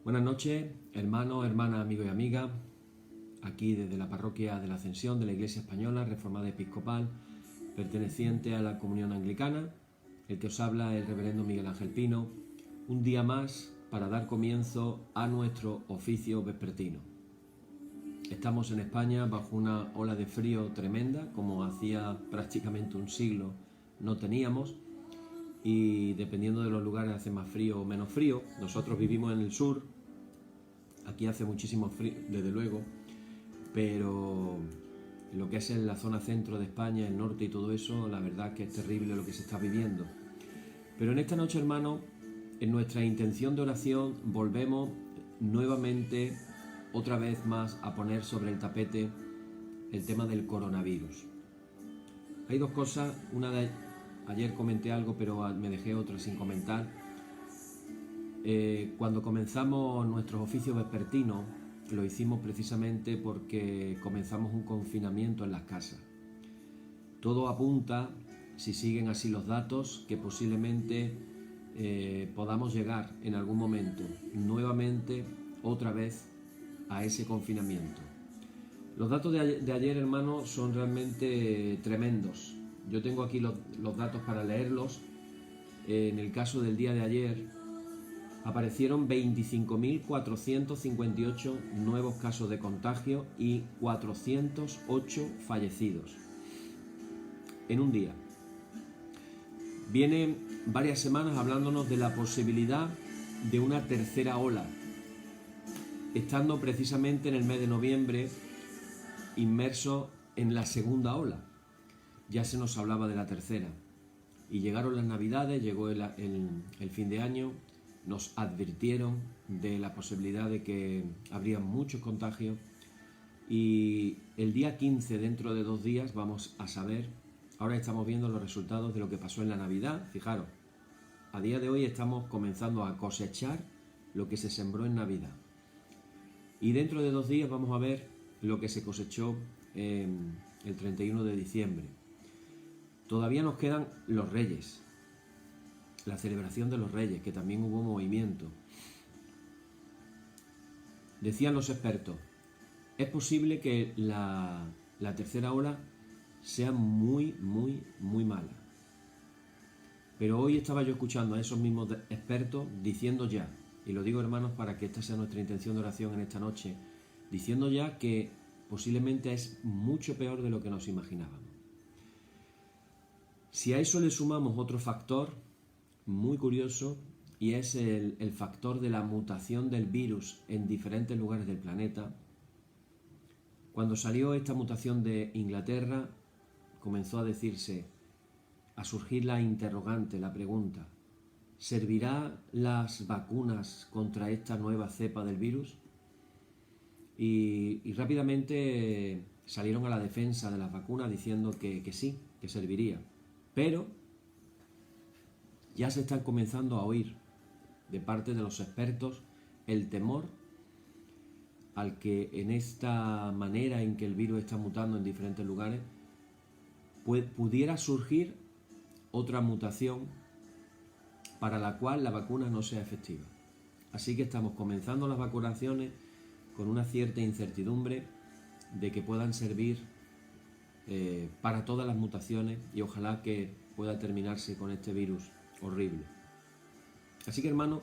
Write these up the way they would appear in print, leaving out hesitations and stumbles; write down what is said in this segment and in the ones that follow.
Buenas noches, hermanos, hermanas, amigos y amigas, aquí desde la parroquia de la Ascensión de la Iglesia Española Reformada Episcopal, perteneciente a la Comunión Anglicana. El que os habla es el reverendo Miguel Ángel Pino, un día más para dar comienzo a nuestro oficio vespertino. Estamos en España bajo una ola de frío tremenda, como hacía prácticamente un siglo no teníamos, y dependiendo de los lugares hace más frío o menos frío. Nosotros vivimos en el sur, aquí hace muchísimo frío, desde luego, pero lo que es en la zona centro de España, el norte y todo eso, la verdad que es terrible lo que se está viviendo. Pero en esta noche, hermano, en nuestra intención de oración volvemos nuevamente, otra vez más, a poner sobre el tapete el tema del coronavirus. Hay dos cosas, ayer comenté algo, pero me dejé otra sin comentar. Cuando comenzamos nuestros oficios vespertinos, lo hicimos precisamente porque comenzamos un confinamiento en las casas. Todo apunta, si siguen así los datos, que posiblemente podamos llegar en algún momento nuevamente, otra vez, a ese confinamiento. Los datos de ayer, hermano, son realmente tremendos. Yo tengo aquí los datos para leerlos. En el caso del día de ayer, aparecieron 25.458 nuevos casos de contagio y 408 fallecidos en un día. Vienen varias semanas hablándonos de la posibilidad de una tercera ola, estando precisamente en el mes de noviembre inmerso en la segunda ola. Ya se nos hablaba de la tercera. Y llegaron las navidades, llegó el fin de año, nos advirtieron de la posibilidad de que habría muchos contagios, y el día 15, dentro de 2 días, vamos a saber. Ahora estamos viendo los resultados de lo que pasó en la Navidad. Fijaros, a día de hoy estamos comenzando a cosechar lo que se sembró en Navidad. Y dentro de 2 días vamos a ver lo que se cosechó el 31 de diciembre. Todavía nos quedan los Reyes, la celebración de los Reyes, que también hubo movimiento. Decían los expertos, es posible que la tercera ola sea muy mala. Pero hoy estaba yo escuchando a esos mismos expertos diciendo ya, y lo digo, hermanos, para que esta sea nuestra intención de oración en esta noche, diciendo ya que posiblemente es mucho peor de lo que nos imaginábamos. Si a eso le sumamos otro factor muy curioso, y es el factor de la mutación del virus en diferentes lugares del planeta. Cuando salió esta mutación de Inglaterra, comenzó a surgir la interrogante, la pregunta: ¿servirán las vacunas contra esta nueva cepa del virus? Y rápidamente salieron a la defensa de las vacunas diciendo que sí, que serviría. Pero ya se están comenzando a oír de parte de los expertos el temor al que en esta manera en que el virus está mutando en diferentes lugares pudiera surgir otra mutación para la cual la vacuna no sea efectiva. Así que estamos comenzando las vacunaciones con una cierta incertidumbre de que puedan servir para todas las mutaciones, y ojalá que pueda terminarse con este virus horrible. Así que, hermano,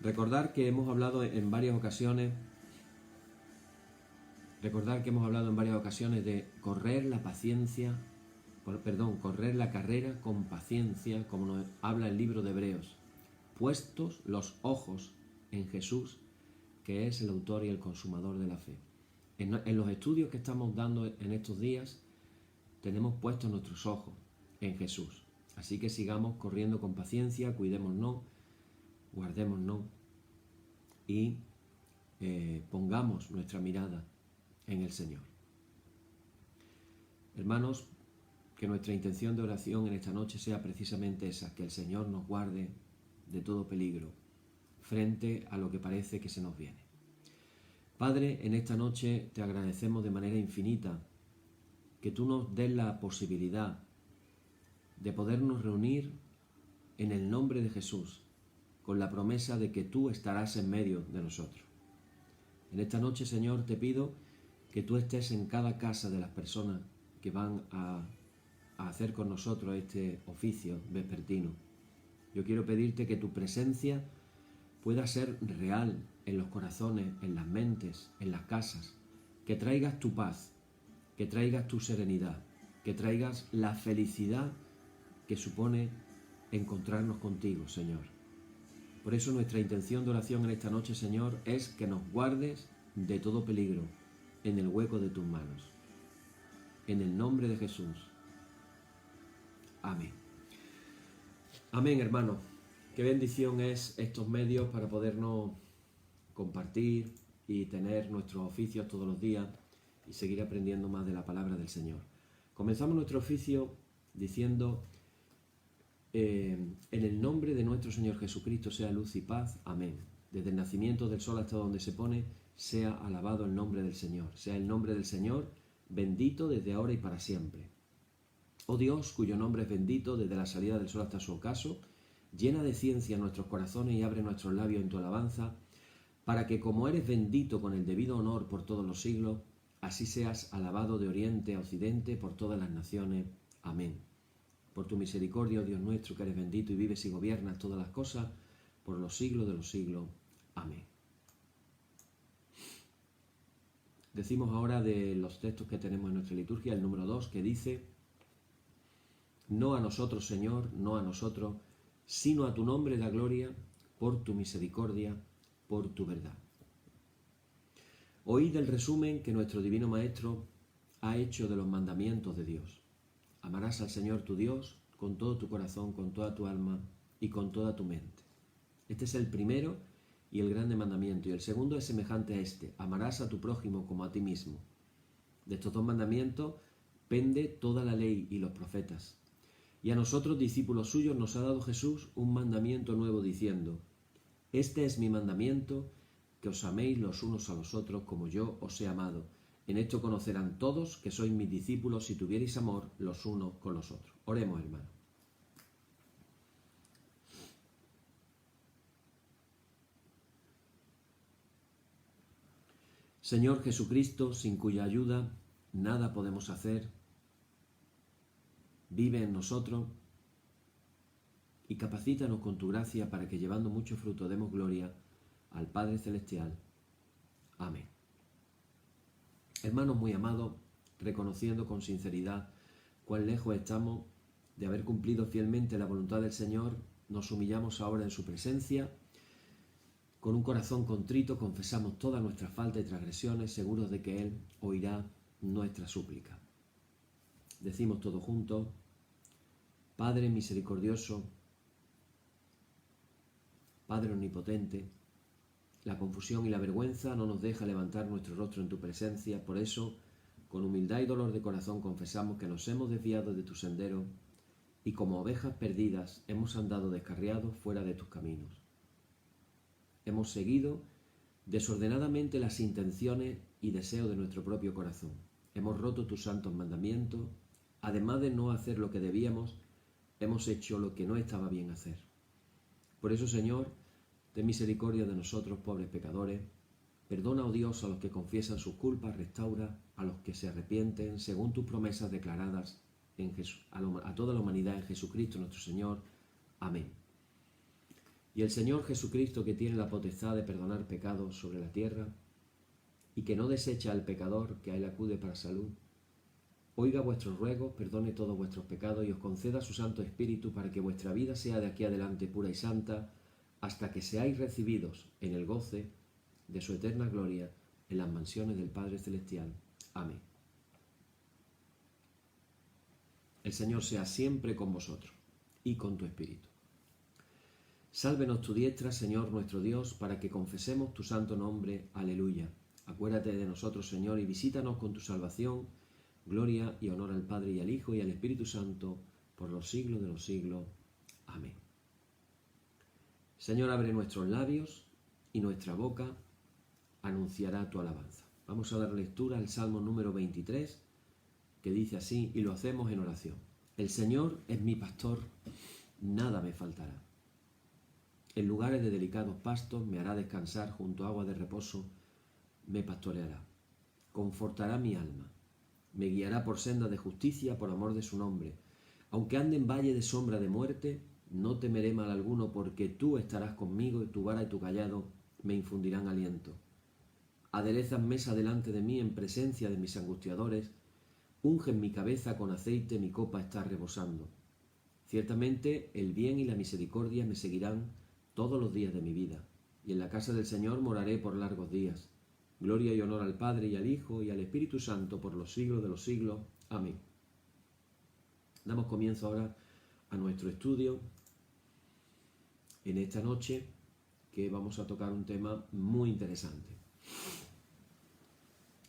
recordar que hemos hablado en varias ocasiones de correr la carrera con paciencia, como nos habla el libro de Hebreos, puestos los ojos en Jesús, que es el autor y el consumador de la fe. En los estudios que estamos dando en estos días, tenemos puestos nuestros ojos en Jesús. Así que sigamos corriendo con paciencia, cuidémonos, guardémonos y pongamos nuestra mirada en el Señor. Hermanos, que nuestra intención de oración en esta noche sea precisamente esa, que el Señor nos guarde de todo peligro frente a lo que parece que se nos viene. Padre, en esta noche te agradecemos de manera infinita que tú nos des la posibilidad de podernos reunir en el nombre de Jesús, con la promesa de que tú estarás en medio de nosotros. En esta noche, Señor, te pido que tú estés en cada casa de las personas que van a hacer con nosotros este oficio vespertino. Yo quiero pedirte que tu presencia pueda ser real en los corazones, en las mentes, en las casas, que traigas tu paz, que traigas tu serenidad, que traigas la felicidad que supone encontrarnos contigo, Señor. Por eso nuestra intención de oración en esta noche, Señor, es que nos guardes de todo peligro en el hueco de tus manos. En el nombre de Jesús. Amén. Amén, hermanos. Qué bendición es estos medios para podernos compartir y tener nuestros oficios todos los días y seguir aprendiendo más de la palabra del Señor. Comenzamos nuestro oficio diciendo: en el nombre de nuestro Señor Jesucristo sea luz y paz. Amén. Desde el nacimiento del sol hasta donde se pone, sea alabado el nombre del Señor. Sea el nombre del Señor bendito desde ahora y para siempre. Oh Dios, cuyo nombre es bendito desde la salida del sol hasta su ocaso, llena de ciencia nuestros corazones y abre nuestros labios en tu alabanza, para que como eres bendito con el debido honor por todos los siglos, así seas alabado de oriente a occidente por todas las naciones. Amén. Por tu misericordia, oh Dios nuestro, que eres bendito y vives y gobiernas todas las cosas, por los siglos de los siglos. Amén. Decimos ahora de los textos que tenemos en nuestra liturgia, el número 2, que dice: no a nosotros, Señor, no a nosotros, sino a tu nombre da gloria, por tu misericordia, por tu verdad. Oíd el resumen que nuestro Divino Maestro ha hecho de los mandamientos de Dios. Amarás al Señor tu Dios con todo tu corazón, con toda tu alma y con toda tu mente. Este es el primero y el grande mandamiento, y el segundo es semejante a este: amarás a tu prójimo como a ti mismo. De estos dos mandamientos pende toda la ley y los profetas. Y a nosotros, discípulos suyos, nos ha dado Jesús un mandamiento nuevo, diciendo: este es mi mandamiento, que os améis los unos a los otros como yo os he amado. En esto conocerán todos que sois mis discípulos, si tuvierais amor los unos con los otros. Oremos, hermanos. Señor Jesucristo, sin cuya ayuda nada podemos hacer, vive en nosotros y capacítanos con tu gracia para que, llevando mucho fruto, demos gloria al Padre Celestial. Amén. Hermanos muy amados, reconociendo con sinceridad cuán lejos estamos de haber cumplido fielmente la voluntad del Señor, nos humillamos ahora en su presencia. Con un corazón contrito confesamos todas nuestras faltas y transgresiones, seguros de que Él oirá nuestra súplica. Decimos todos juntos: Padre misericordioso, Padre omnipotente, la confusión y la vergüenza no nos deja levantar nuestro rostro en tu presencia. Por eso, con humildad y dolor de corazón, confesamos que nos hemos desviado de tu sendero y como ovejas perdidas hemos andado descarriados fuera de tus caminos. Hemos seguido desordenadamente las intenciones y deseos de nuestro propio corazón. Hemos roto tus santos mandamientos. Además de no hacer lo que debíamos, hemos hecho lo que no estaba bien hacer. Por eso, Señor, ten misericordia de nosotros, pobres pecadores. Perdona, oh Dios, a los que confiesan sus culpas, restaura a los que se arrepienten, según tus promesas declaradas en Jesús, a toda la humanidad en Jesucristo nuestro Señor. Amén. Y el Señor Jesucristo, que tiene la potestad de perdonar pecados sobre la tierra y que no desecha al pecador que a él acude para salud, oiga vuestros ruegos, perdone todos vuestros pecados y os conceda su Santo Espíritu para que vuestra vida sea de aquí adelante pura y santa, hasta que seáis recibidos en el goce de su eterna gloria en las mansiones del Padre Celestial. Amén. El Señor sea siempre con vosotros y con tu Espíritu. Sálvenos tu diestra, Señor nuestro Dios, para que confesemos tu santo nombre. Aleluya. Acuérdate de nosotros, Señor, y visítanos con tu salvación. Gloria y honor al Padre y al Hijo y al Espíritu Santo, por los siglos de los siglos. Amén. Señor, abre nuestros labios y nuestra boca anunciará tu alabanza. Vamos a dar lectura al Salmo número 23, que dice así, y lo hacemos en oración. El Señor es mi pastor, nada me faltará. En lugares de delicados pastos me hará descansar, junto a aguas de reposo me pastoreará. Confortará mi alma. Me guiará por sendas de justicia por amor de su nombre. Aunque ande en valle de sombra de muerte, no temeré mal alguno, porque tú estarás conmigo y tu vara y tu cayado me infundirán aliento. Aderezas mesa delante de mí en presencia de mis angustiadores, ungen mi cabeza con aceite, mi copa está rebosando. Ciertamente el bien y la misericordia me seguirán todos los días de mi vida, y en la casa del Señor moraré por largos días. Gloria y honor al Padre y al Hijo y al Espíritu Santo por los siglos de los siglos. Amén. Damos comienzo ahora a nuestro estudio en esta noche, que vamos a tocar un tema muy interesante.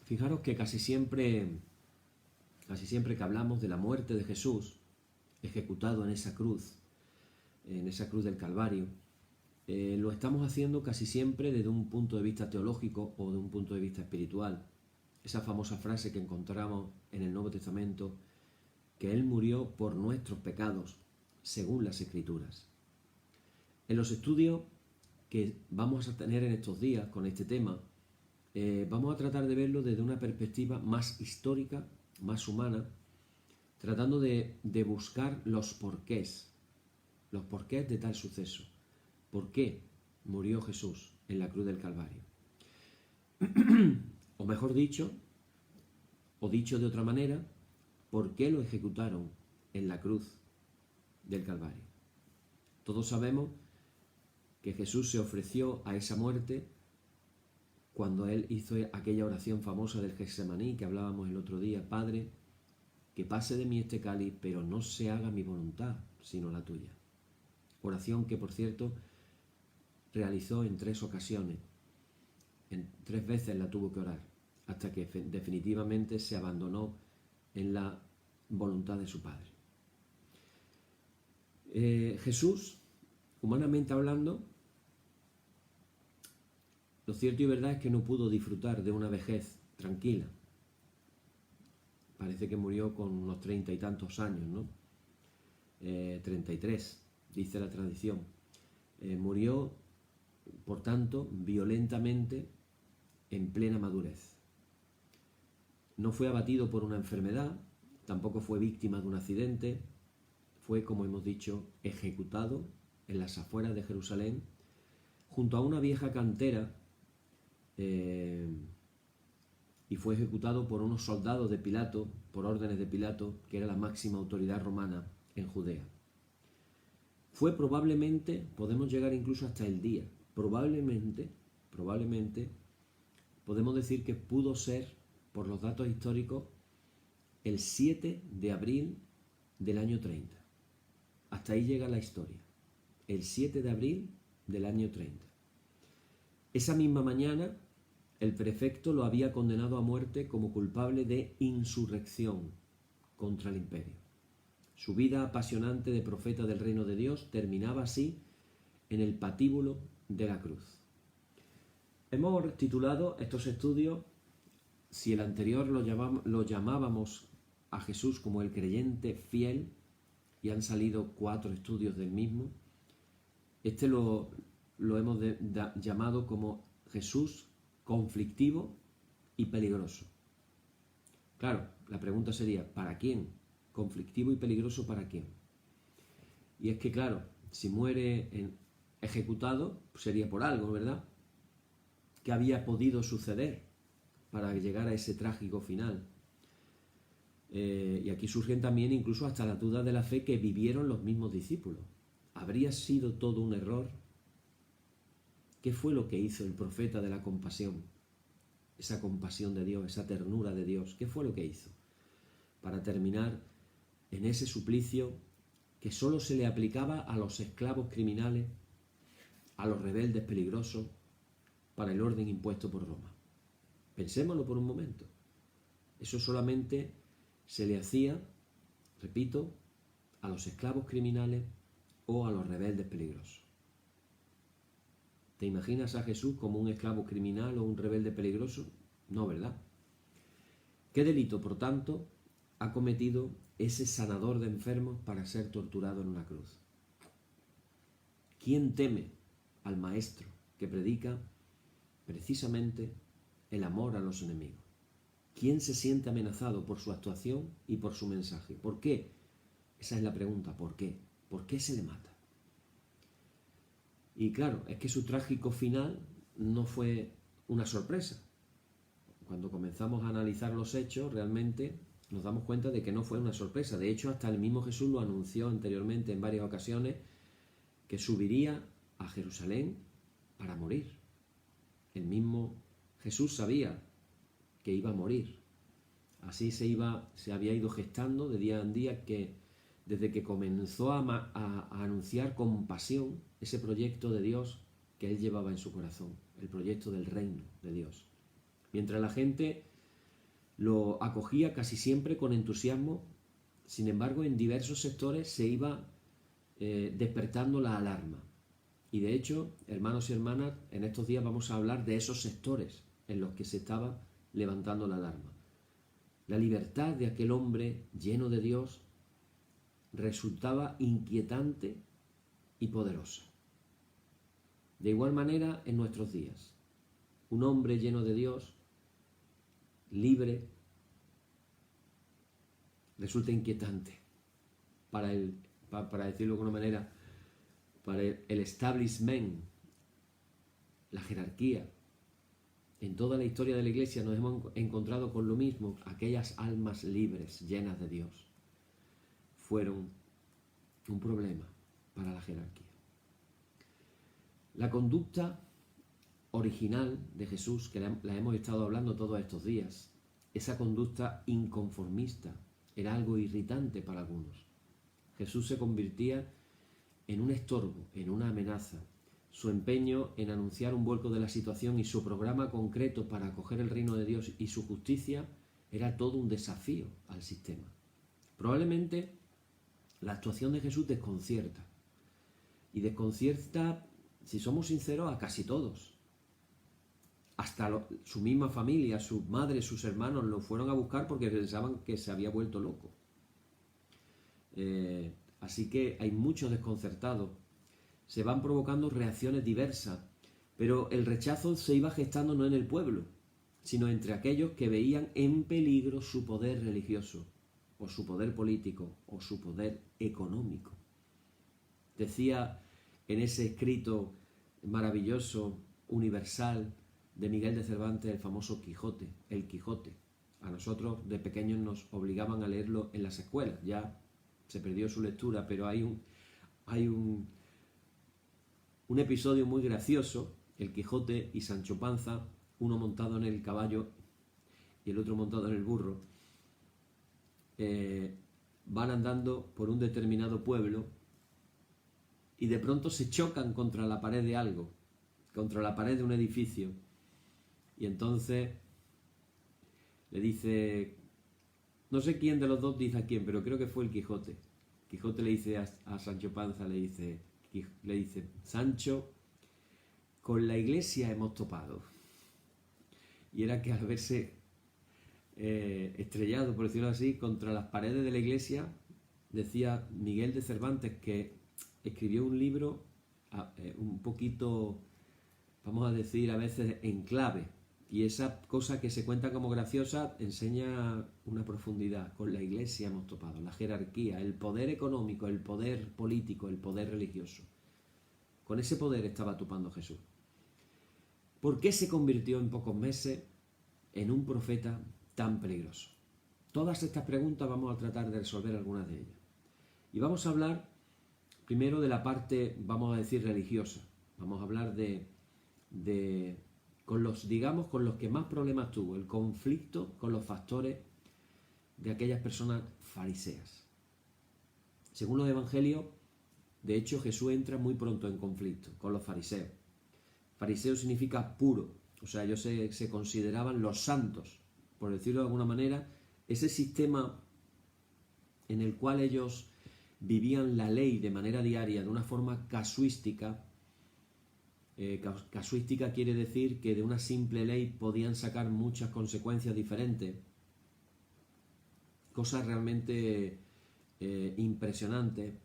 Fijaros que casi siempre que hablamos de la muerte de Jesús, ejecutado en esa cruz del Calvario, lo estamos haciendo casi siempre desde un punto de vista teológico o de un punto de vista espiritual. Esa famosa frase que encontramos en el Nuevo Testamento, que Él murió por nuestros pecados, según las Escrituras. En los estudios que vamos a tener en estos días con este tema, vamos a tratar de verlo desde una perspectiva más histórica, más humana, tratando de buscar los porqués de tal suceso. ¿Por qué murió Jesús en la cruz del Calvario? O mejor dicho, o dicho de otra manera, ¿por qué lo ejecutaron en la cruz del Calvario? Todos sabemos que Jesús se ofreció a esa muerte cuando Él hizo aquella oración famosa del Getsemaní que hablábamos el otro día: Padre, que pase de mí este cáliz, pero no se haga mi voluntad, sino la tuya. Oración que, por cierto, realizó en 3 ocasiones. En 3 veces la tuvo que orar, hasta que definitivamente se abandonó en la voluntad de su Padre. Jesús, humanamente hablando, lo cierto y verdad es que no pudo disfrutar de una vejez tranquila. Parece que murió con unos 30 y tantos años, ¿no? 33, dice la tradición. Murió, por tanto, violentamente en plena madurez. No fue abatido por una enfermedad, tampoco fue víctima de un accidente, fue, como hemos dicho, ejecutado en las afueras de Jerusalén, junto a una vieja cantera, y fue ejecutado por unos soldados de Pilato, por órdenes de Pilato, que era la máxima autoridad romana en Judea. Fue probablemente, podemos llegar incluso hasta el día, probablemente, podemos decir que pudo ser, por los datos históricos, el 7 de abril del año 30. Hasta ahí llega la historia. El 7 de abril del año 30. Esa misma mañana, el prefecto lo había condenado a muerte como culpable de insurrección contra el imperio. Su vida apasionante de profeta del reino de Dios terminaba así en el patíbulo de la cruz. Hemos titulado estos estudios, si el anterior lo llamábamos a Jesús como el creyente fiel, y han salido 4 estudios del mismo, este lo hemos llamado como Jesús conflictivo y peligroso. Claro, la pregunta sería, ¿para quién? ¿Conflictivo y peligroso para quién? Y es que, claro, si muere ejecutado, sería por algo, ¿verdad? ¿Qué había podido suceder para llegar a ese trágico final? Y aquí surgen también incluso hasta las dudas de la fe que vivieron los mismos discípulos. ¿Habría sido todo un error? ¿Qué fue lo que hizo el profeta de la compasión? Esa compasión de Dios, esa ternura de Dios. ¿Qué fue lo que hizo para terminar en ese suplicio que solo se le aplicaba a los esclavos criminales, a los rebeldes peligrosos, para el orden impuesto por Roma? Pensémoslo por un momento. Eso solamente se le hacía, repito, a los esclavos criminales o a los rebeldes peligrosos. ¿Te imaginas a Jesús como un esclavo criminal o un rebelde peligroso? No, ¿verdad? ¿Qué delito, por tanto, ha cometido ese sanador de enfermos para ser torturado en una cruz? ¿Quién teme al maestro que predica precisamente el amor a los enemigos. ¿Quién se siente amenazado por su actuación y por su mensaje? ¿Por qué? Esa es la pregunta, ¿por qué? ¿Por qué se le mata? Y claro, es que su trágico final no fue una sorpresa. Cuando comenzamos a analizar los hechos, realmente nos damos cuenta de que no fue una sorpresa. De hecho, hasta el mismo Jesús lo anunció anteriormente en varias ocasiones, que subiría a Jerusalén para morir. El mismo Jesús sabía que iba a morir. Así se había ido gestando de día en día, que desde que comenzó a anunciar con pasión ese proyecto de Dios que él llevaba en su corazón, el proyecto del reino de Dios. Mientras la gente lo acogía casi siempre con entusiasmo, sin embargo, en diversos sectores se iba despertando la alarma. Y de hecho, hermanos y hermanas, en estos días vamos a hablar de esos sectores en los que se estaba levantando la alarma. La libertad de aquel hombre lleno de Dios resultaba inquietante y poderosa. De igual manera, en nuestros días, un hombre lleno de Dios, libre, resulta inquietante para decirlo de alguna manera, para el establishment, la jerarquía. En toda la historia de la Iglesia nos hemos encontrado con lo mismo. Aquellas almas libres, llenas de Dios, fueron un problema para la jerarquía. La conducta original de Jesús, que la hemos estado hablando todos estos días, esa conducta inconformista, era algo irritante para algunos. Jesús se convertía en un estorbo, en una amenaza. Su empeño en anunciar un vuelco de la situación y su programa concreto para acoger el reino de Dios y su justicia era todo un desafío al sistema. Probablemente la actuación de Jesús desconcierta. Y desconcierta, si somos sinceros, a casi todos. Hasta su misma familia, su madre, sus hermanos lo fueron a buscar porque pensaban que se había vuelto loco. Así que hay muchos desconcertados. Se van provocando reacciones diversas, pero el rechazo se iba gestando no en el pueblo, sino entre aquellos que veían en peligro su poder religioso, o su poder político, o su poder económico. Decía en ese escrito maravilloso, universal, de Miguel de Cervantes, el famoso Quijote, el Quijote. A nosotros de pequeños nos obligaban a leerlo en las escuelas, ya se perdió su lectura, pero hay un episodio muy gracioso, el Quijote y Sancho Panza, uno montado en el caballo y el otro montado en el burro, van andando por un determinado pueblo y de pronto se chocan contra la pared de algo, contra la pared de un edificio, y entonces le dice, no sé quién de los dos dice a quién, pero creo que fue el Quijote. Quijote le dice a Sancho Panza, le dice, Sancho, con la iglesia hemos topado. Y era que al verse estrellado, por decirlo así, contra las paredes de la iglesia, decía Miguel de Cervantes que escribió un libro un poquito, vamos a decir, a veces en clave. Y esa cosa que se cuenta como graciosa enseña una profundidad. Con la iglesia hemos topado, la jerarquía, el poder económico, el poder político, el poder religioso. Con ese poder estaba topando Jesús. ¿Por qué se convirtió en pocos meses en un profeta tan peligroso? Todas estas preguntas vamos a tratar de resolver algunas de ellas. Y vamos a hablar primero de la parte, vamos a decir, religiosa. Vamos a hablar con los que más problemas tuvo, el conflicto con los factores de aquellas personas fariseas. Según los evangelios, de hecho, Jesús entra muy pronto en conflicto con los fariseos. Fariseo significa puro, o sea, ellos se consideraban los santos, por decirlo de alguna manera. Ese sistema en el cual ellos vivían la ley de manera diaria, de una forma casuística. Casuística quiere decir que de una simple ley podían sacar muchas consecuencias diferentes, cosas realmente impresionantes.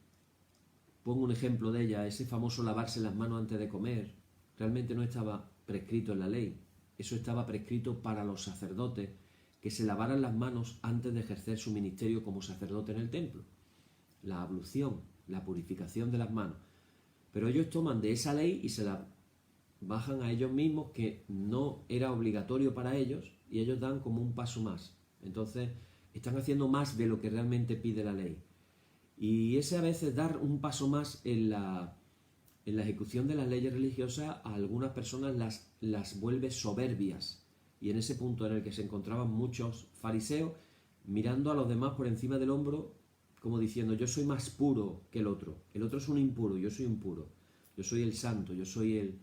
pongo un ejemplo de ella, ese famoso lavarse las manos antes de comer, realmente no estaba prescrito en la ley. Eso estaba prescrito para los sacerdotes, que se lavaran las manos antes de ejercer su ministerio como sacerdote en el templo. La ablución, la purificación de las manos. Pero ellos toman de esa ley y se la bajan a ellos mismos, que no era obligatorio para ellos, y ellos dan como un paso más. Entonces están haciendo más de lo que realmente pide la ley. Y ese a veces dar un paso más en la ejecución de las leyes religiosas, a algunas personas las vuelve soberbias. Y en ese punto en el que se encontraban muchos fariseos, mirando a los demás por encima del hombro, como diciendo: yo soy más puro que el otro es un impuro, yo soy impuro, yo soy el santo, yo soy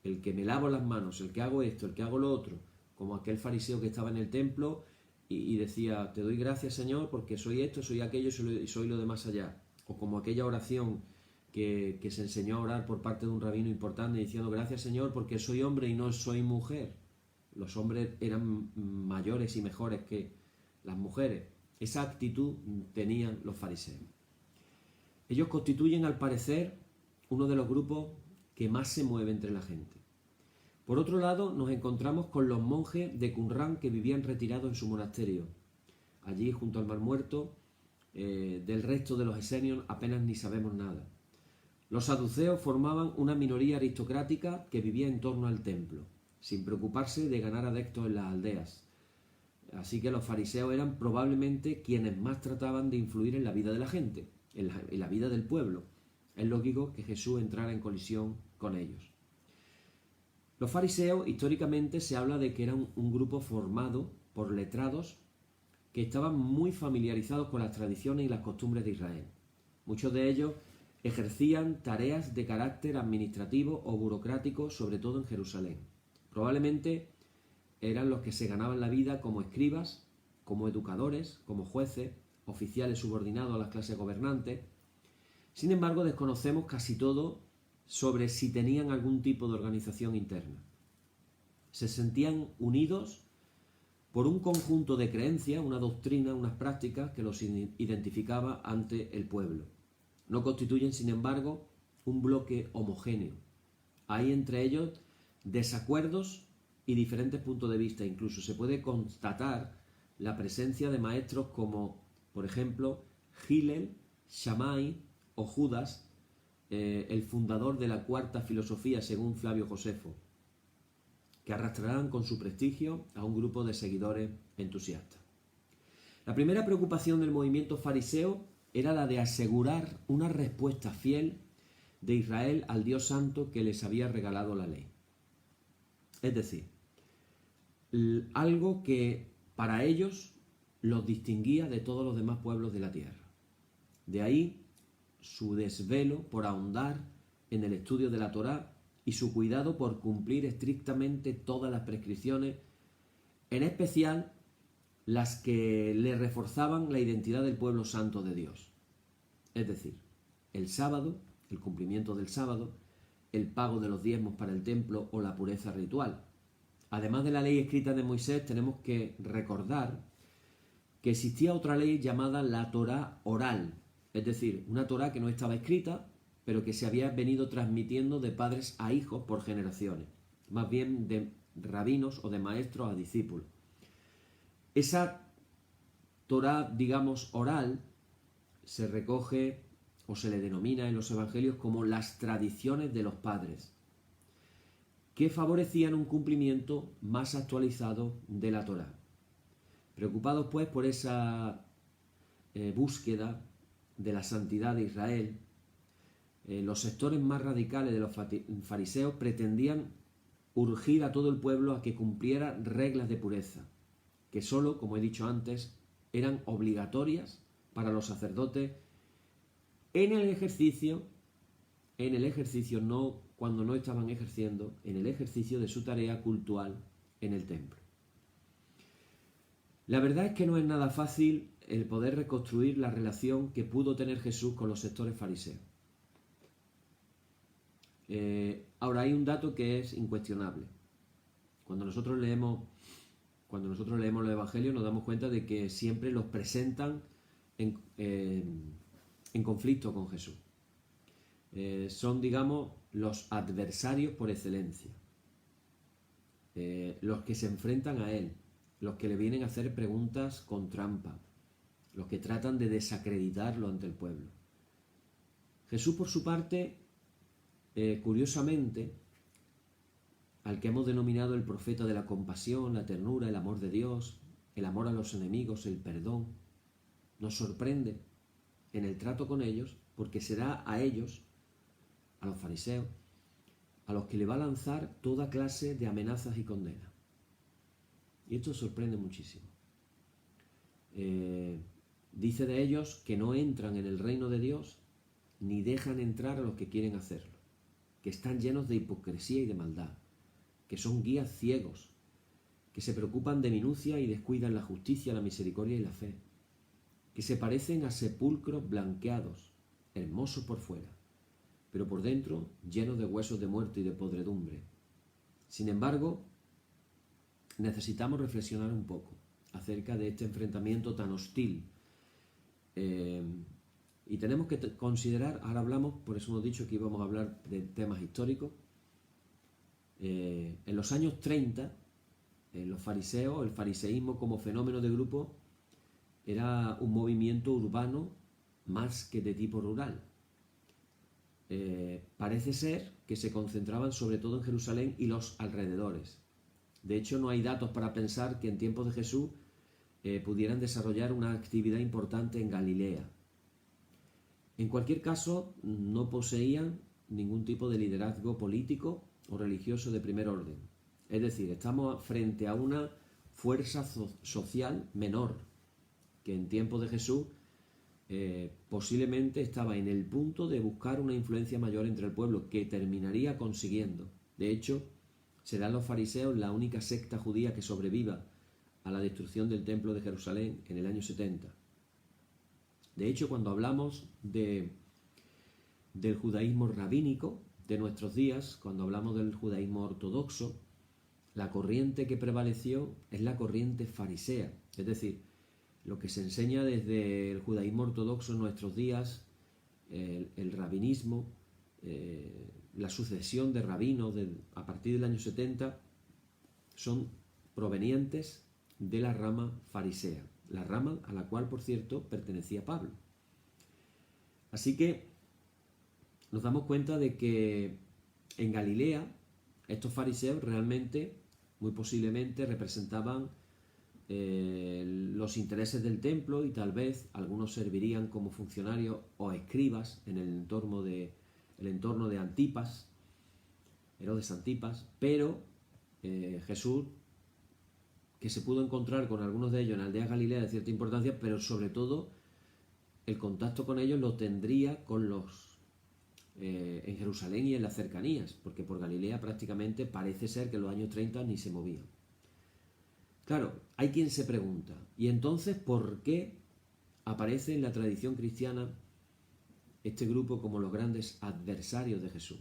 el que me lavo las manos, el que hago esto, el que hago lo otro, como aquel fariseo que estaba en el templo y decía: te doy gracias, Señor, porque soy esto, soy aquello y soy lo de más allá. O como aquella oración que se enseñó a orar por parte de un rabino importante, diciendo: gracias, Señor, porque soy hombre y no soy mujer. Los hombres eran mayores y mejores que las mujeres. Esa actitud tenían los fariseos. Ellos constituyen, al parecer, uno de los grupos que más se mueve entre la gente. Por otro lado, nos encontramos con los monjes de Qumrán, que vivían retirados en su monasterio. Allí, junto al Mar Muerto, del resto de los esenios apenas ni sabemos nada. Los saduceos formaban una minoría aristocrática que vivía en torno al templo, sin preocuparse de ganar adeptos en las aldeas. Así que los fariseos eran probablemente quienes más trataban de influir en la vida de la gente, en la vida del pueblo. Es lógico que Jesús entrara en colisión con ellos. Los fariseos, históricamente, se habla de que eran un grupo formado por letrados que estaban muy familiarizados con las tradiciones y las costumbres de Israel. Muchos de ellos ejercían tareas de carácter administrativo o burocrático, sobre todo en Jerusalén. Probablemente eran los que se ganaban la vida como escribas, como educadores, como jueces, oficiales subordinados a las clases gobernantes. Sin embargo, desconocemos casi todo sobre si tenían algún tipo de organización interna. Se sentían unidos por un conjunto de creencias, una doctrina, unas prácticas que los identificaba ante el pueblo. No constituyen, sin embargo, un bloque homogéneo. Hay entre ellos desacuerdos y diferentes puntos de vista. Incluso se puede constatar la presencia de maestros como, por ejemplo, Hillel, Shammai o Judas, el fundador de la cuarta filosofía según Flavio Josefo, que arrastrarán con su prestigio a un grupo de seguidores entusiastas. La primera preocupación del movimiento fariseo era la de asegurar una respuesta fiel de Israel al Dios Santo que les había regalado la ley. Es decir, algo que para ellos los distinguía de todos los demás pueblos de la tierra. De ahí su desvelo por ahondar en el estudio de la Torá y su cuidado por cumplir estrictamente todas las prescripciones, en especial las que le reforzaban la identidad del pueblo santo de Dios. Es decir, el sábado, el cumplimiento del sábado, el pago de los diezmos para el templo o la pureza ritual. Además de la ley escrita de Moisés, tenemos que recordar que existía otra ley llamada la Torá oral, es decir, una Torá que no estaba escrita, pero que se había venido transmitiendo de padres a hijos por generaciones, más bien de rabinos o de maestros a discípulos. Esa Torá, digamos, oral, se recoge o se le denomina en los evangelios como las tradiciones de los padres, que favorecían un cumplimiento más actualizado de la Torá. Preocupados pues por esa búsqueda de la santidad de Israel, los sectores más radicales de los fariseos pretendían urgir a todo el pueblo a que cumpliera reglas de pureza, que solo, como he dicho antes, eran obligatorias para los sacerdotes en el ejercicio, no cuando no estaban ejerciendo, en el ejercicio de su tarea cultual en el templo. La verdad es que no es nada fácil el poder reconstruir la relación que pudo tener Jesús con los sectores fariseos. Ahora, hay un dato que es incuestionable. Cuando nosotros leemos los evangelios, nos damos cuenta de que siempre los presentan en conflicto con Jesús. son, digamos, los adversarios por excelencia, los que se enfrentan a él, los que le vienen a hacer preguntas con trampa, los que tratan de desacreditarlo ante el pueblo. Jesús, por su parte, curiosamente, al que hemos denominado el profeta de la compasión, la ternura, el amor de Dios, el amor a los enemigos, el perdón, nos sorprende en el trato con ellos, porque será a ellos, a los fariseos, a los que le va a lanzar toda clase de amenazas y condenas. Y esto sorprende muchísimo. Dice de ellos que no entran en el reino de Dios ni dejan entrar a los que quieren hacerlo, que están llenos de hipocresía y de maldad, que son guías ciegos, que se preocupan de minucia y descuidan la justicia, la misericordia y la fe, que se parecen a sepulcros blanqueados, hermosos por fuera, pero por dentro llenos de huesos de muerte y de podredumbre. Sin embargo, necesitamos reflexionar un poco acerca de este enfrentamiento tan hostil. Y tenemos que considerar, ahora hablamos, por eso hemos dicho que íbamos a hablar de temas históricos. En los años 30, los fariseos, el fariseísmo como fenómeno de grupo, era un movimiento urbano más que de tipo rural. Parece ser que se concentraban sobre todo en Jerusalén y los alrededores. De hecho, no hay datos para pensar que en tiempos de Jesús pudieran desarrollar una actividad importante en Galilea. En cualquier caso, no poseían ningún tipo de liderazgo político o religioso de primer orden. Es decir, estamos frente a una fuerza social menor, que en tiempos de Jesús posiblemente estaba en el punto de buscar una influencia mayor entre el pueblo, que terminaría consiguiendo. De hecho, serán los fariseos la única secta judía que sobreviva a la destrucción del templo de Jerusalén en el año 70. De hecho, cuando hablamos del judaísmo rabínico de nuestros días, cuando hablamos del judaísmo ortodoxo, la corriente que prevaleció es la corriente farisea. Es decir, lo que se enseña desde el judaísmo ortodoxo en nuestros días, el rabinismo, la sucesión de rabinos a partir del año 70, son provenientes de la rama farisea, la rama a la cual, por cierto, pertenecía Pablo. Así que nos damos cuenta de que en Galilea estos fariseos realmente, muy posiblemente, representaban los intereses del templo, y tal vez algunos servirían como funcionarios o escribas en el entorno de Antipas, Herodes Antipas, pero Jesús, que se pudo encontrar con algunos de ellos en aldeas Galilea de cierta importancia, pero sobre todo el contacto con ellos lo tendría con los en Jerusalén y en las cercanías, porque por Galilea prácticamente parece ser que en los años 30 ni se movían. Claro, hay quien se pregunta, ¿y entonces por qué aparece en la tradición cristiana este grupo como los grandes adversarios de Jesús?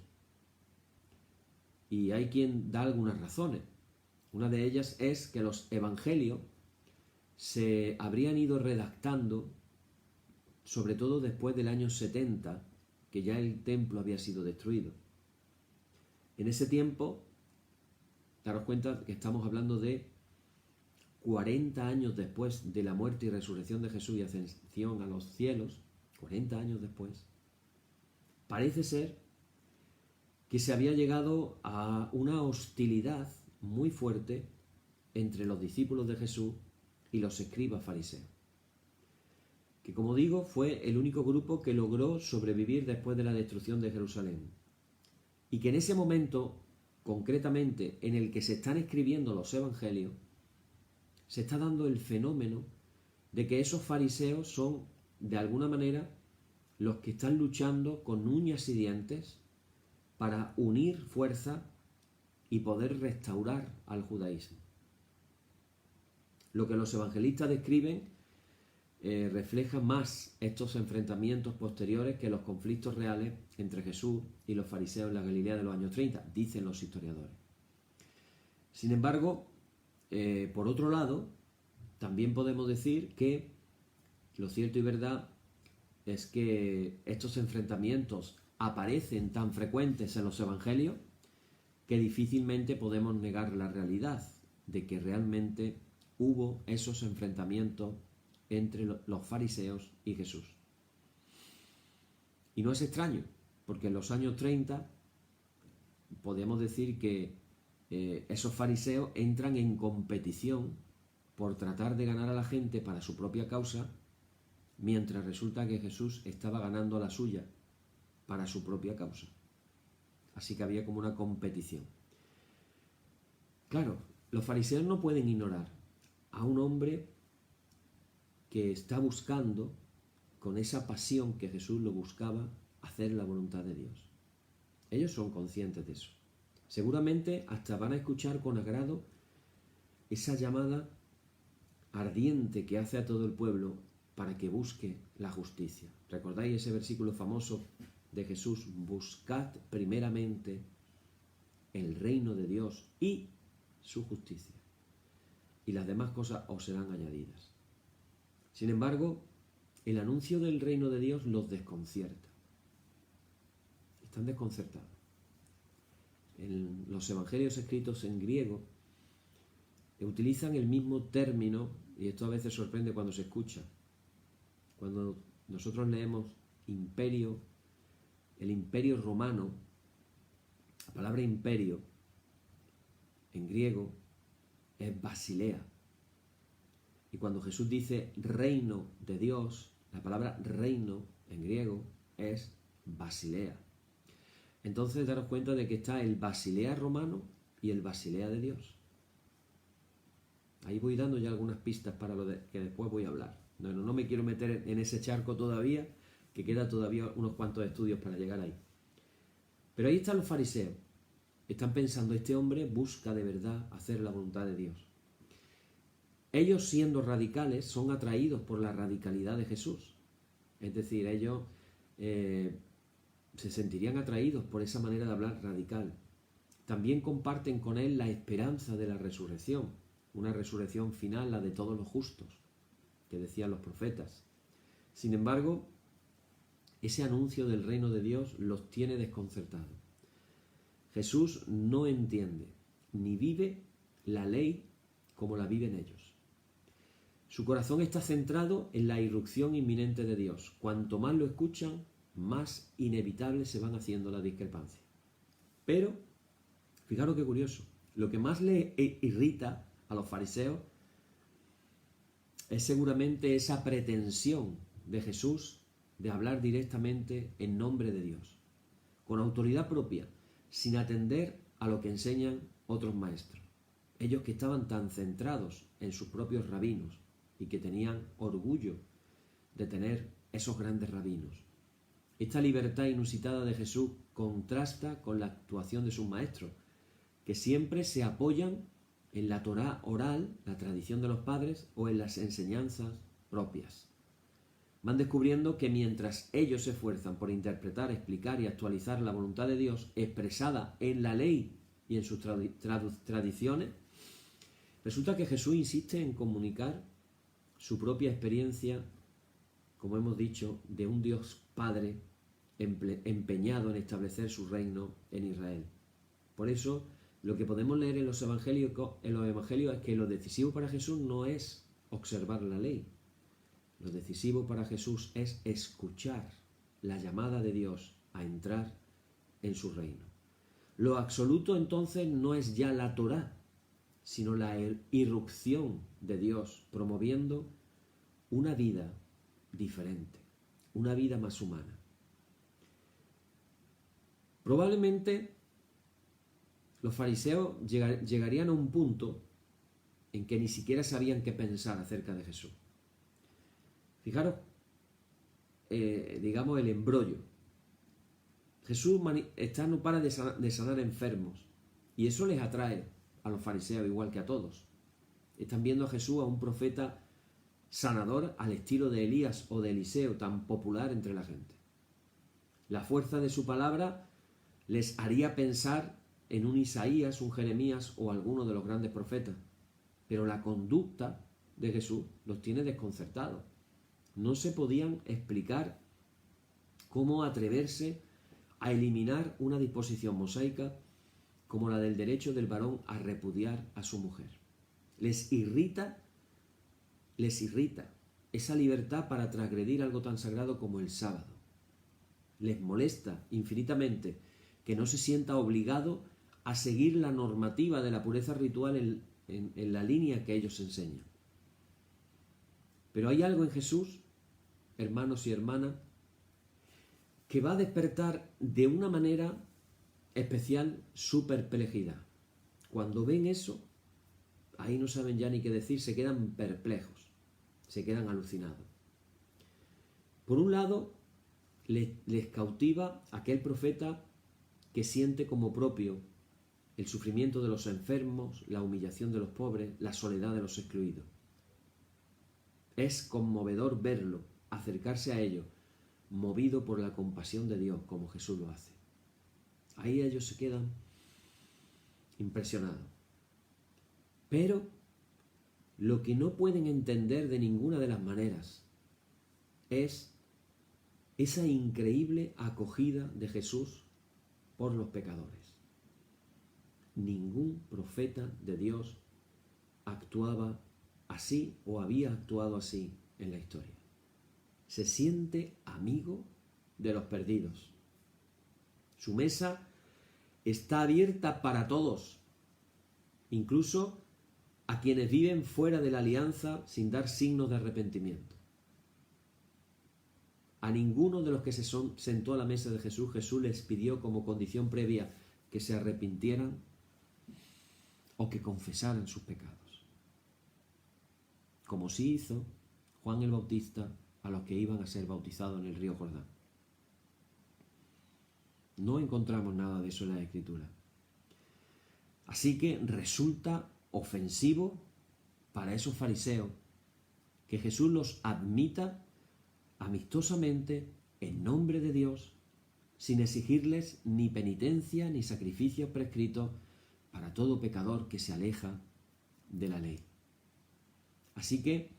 Y hay quien da algunas razones. Una de ellas es que los evangelios se habrían ido redactando, sobre todo después del año 70, que ya el templo había sido destruido. En ese tiempo, daros cuenta que estamos hablando de 40 años después de la muerte y resurrección de Jesús y ascensión a los cielos, 40 años después, parece ser que se había llegado a una hostilidad muy fuerte entre los discípulos de Jesús y los escribas fariseos, que, como digo, fue el único grupo que logró sobrevivir después de la destrucción de Jerusalén, y que en ese momento, concretamente en el que se están escribiendo los evangelios, se está dando el fenómeno de que esos fariseos son, de alguna manera, los que están luchando con uñas y dientes para unir fuerza y poder restaurar al judaísmo. Lo que los evangelistas describen refleja más estos enfrentamientos posteriores que los conflictos reales entre Jesús y los fariseos en la Galilea de los años 30, dicen los historiadores. Sin embargo, por otro lado, también podemos decir que lo cierto y verdad es que estos enfrentamientos aparecen tan frecuentes en los evangelios que difícilmente podemos negar la realidad de que realmente hubo esos enfrentamientos entre los fariseos y Jesús. Y no es extraño, porque en los años 30 podemos decir que esos fariseos entran en competición por tratar de ganar a la gente para su propia causa, mientras resulta que Jesús estaba ganando a la suya para su propia causa. Así que había como una competición. Claro, los fariseos no pueden ignorar a un hombre que está buscando, con esa pasión que Jesús lo buscaba, hacer la voluntad de Dios. Ellos son conscientes de eso. Seguramente hasta van a escuchar con agrado esa llamada ardiente que hace a todo el pueblo para que busque la justicia. ¿Recordáis ese versículo famoso de Jesús? Buscad primeramente el reino de Dios y su justicia, y las demás cosas os serán añadidas. Sin embargo, el anuncio del reino de Dios los desconcierta. Están desconcertados. En los evangelios escritos en griego utilizan el mismo término, y esto a veces sorprende cuando se escucha. Cuando nosotros leemos imperio, el imperio romano, la palabra imperio en griego es basilea. Y cuando Jesús dice reino de Dios, la palabra reino en griego es basilea. Entonces daros cuenta de que está el basilea romano y el basilea de Dios. Ahí voy dando ya algunas pistas para lo que después voy a hablar. No me quiero meter en ese charco todavía, que queda todavía unos cuantos estudios para llegar ahí. Pero ahí están los fariseos. Están pensando, este hombre busca de verdad hacer la voluntad de Dios. Ellos, siendo radicales, son atraídos por la radicalidad de Jesús. Es decir, ellos se sentirían atraídos por esa manera de hablar radical. También comparten con él la esperanza de la resurrección, una resurrección final, la de todos los justos, que decían los profetas. Sin embargo, ese anuncio del reino de Dios los tiene desconcertados. Jesús no entiende ni vive la ley como la viven ellos. Su corazón está centrado en la irrupción inminente de Dios. Cuanto más lo escuchan, más inevitables se van haciendo las discrepancias. Pero, fijaros qué curioso, lo que más le irrita a los fariseos es seguramente esa pretensión de Jesús de hablar directamente en nombre de Dios, con autoridad propia, sin atender a lo que enseñan otros maestros. Ellos que estaban tan centrados en sus propios rabinos y que tenían orgullo de tener esos grandes rabinos. Esta libertad inusitada de Jesús contrasta con la actuación de sus maestros, que siempre se apoyan en la Torá oral, la tradición de los padres, o en las enseñanzas propias. Van descubriendo que mientras ellos se esfuerzan por interpretar, explicar y actualizar la voluntad de Dios expresada en la ley y en sus tradiciones, resulta que Jesús insiste en comunicar su propia experiencia, como hemos dicho, de un Dios Padre empeñado en establecer su reino en Israel. Por eso, lo que podemos leer en los evangelios es que lo decisivo para Jesús no es observar la ley. Lo decisivo para Jesús es escuchar la llamada de Dios a entrar en su reino. Lo absoluto entonces no es ya la Torá, sino la irrupción de Dios promoviendo una vida diferente, una vida más humana. Probablemente los fariseos llegarían a un punto en que ni siquiera sabían qué pensar acerca de Jesús. Fijaros, digamos, el embrollo. Jesús no para de sanar enfermos, y eso les atrae a los fariseos igual que a todos. Están viendo a Jesús, a un profeta sanador al estilo de Elías o de Eliseo, tan popular entre la gente. La fuerza de su palabra les haría pensar en un Isaías, un Jeremías o alguno de los grandes profetas. Pero la conducta de Jesús los tiene desconcertados. No se podían explicar cómo atreverse a eliminar una disposición mosaica como la del derecho del varón a repudiar a su mujer. Les irrita esa libertad para transgredir algo tan sagrado como el sábado. Les molesta infinitamente que no se sienta obligado a seguir la normativa de la pureza ritual en la línea que ellos enseñan. Pero hay algo en Jesús, hermanos y hermanas, que va a despertar de una manera especial su perplejidad. Cuando ven eso, ahí no saben ya ni qué decir, se quedan perplejos, se quedan alucinados. Por un lado, les cautiva aquel profeta que siente como propio el sufrimiento de los enfermos, la humillación de los pobres, la soledad de los excluidos. Es conmovedor verlo, acercarse a ellos, movido por la compasión de Dios, como Jesús lo hace. Ahí ellos se quedan impresionados. Pero lo que no pueden entender de ninguna de las maneras es esa increíble acogida de Jesús por los pecadores. Ningún profeta de Dios actuaba así o había actuado así en la historia. Se siente amigo de los perdidos. Su mesa está abierta para todos, incluso a quienes viven fuera de la alianza sin dar signos de arrepentimiento. A ninguno de los que se sentó a la mesa de Jesús, Jesús les pidió como condición previa que se arrepintieran o que confesaran sus pecados, como sí hizo Juan el Bautista a los que iban a ser bautizados en el río Jordán. No encontramos nada de eso en la Escritura. Así que resulta ofensivo para esos fariseos que Jesús los admita amistosamente en nombre de Dios, sin exigirles ni penitencia ni sacrificios prescritos para todo pecador que se aleja de la ley. Así que